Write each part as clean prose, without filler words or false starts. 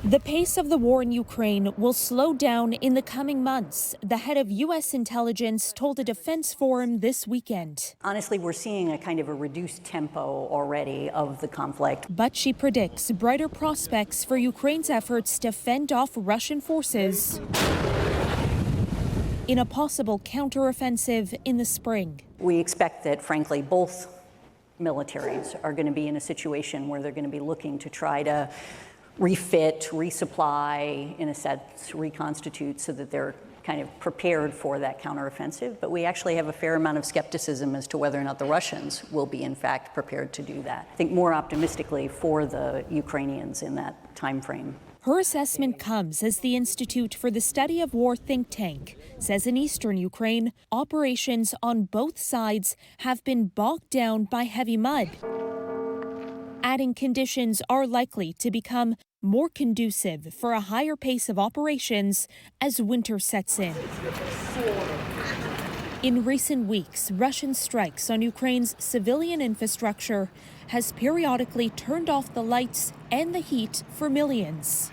The pace of the war in Ukraine will slow down in the coming months, the head of U.S. intelligence told a defense forum this weekend. Honestly, we're seeing a kind of a reduced tempo already of the conflict. But she predicts brighter prospects for Ukraine's efforts to fend off Russian forces in a possible counteroffensive in the spring. We expect that, frankly, both militaries are going to be in a situation where they're going to be looking to try to refit, resupply, in a sense, reconstitute so that they're kind of prepared for that counteroffensive. But we actually have a fair amount of skepticism as to whether or not the Russians will be, in fact, prepared to do that. I think more optimistically for the Ukrainians in that time frame. Her assessment comes as the Institute for the Study of War think tank says in eastern Ukraine, operations on both sides have been bogged down by heavy mud, adding conditions are likely to become more conducive for a higher pace of operations as winter sets in. In recent weeks, Russian strikes on Ukraine's civilian infrastructure has periodically turned off the lights and the heat for millions.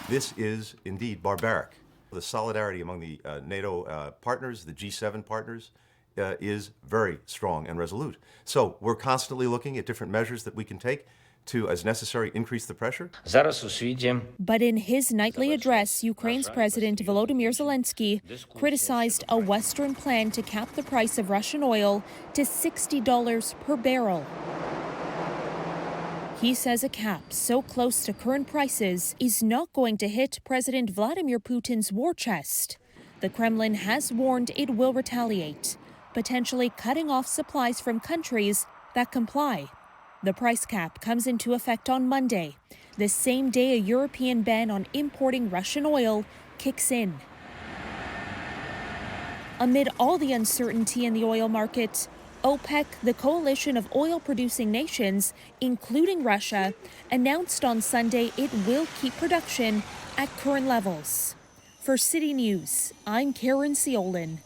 This is indeed barbaric. The solidarity among the NATO partners, the G7 partners, is very strong and resolute. So we're constantly looking at different measures that we can take to, as necessary, increase the pressure. But in his nightly address, Ukraine's President Volodymyr Zelensky criticized a Western plan to cap the price of Russian oil to $60 per barrel. He says a cap so close to current prices is not going to hit President Vladimir Putin's war chest. The Kremlin has warned it will retaliate, potentially cutting off supplies from countries that comply. The price cap comes into effect on Monday, the same day a European ban on importing Russian oil kicks in. Amid all the uncertainty in the oil market, OPEC, the coalition of oil-producing nations, including Russia, announced on Sunday it will keep production at current levels. For City News, I'm Caryn Ceolin.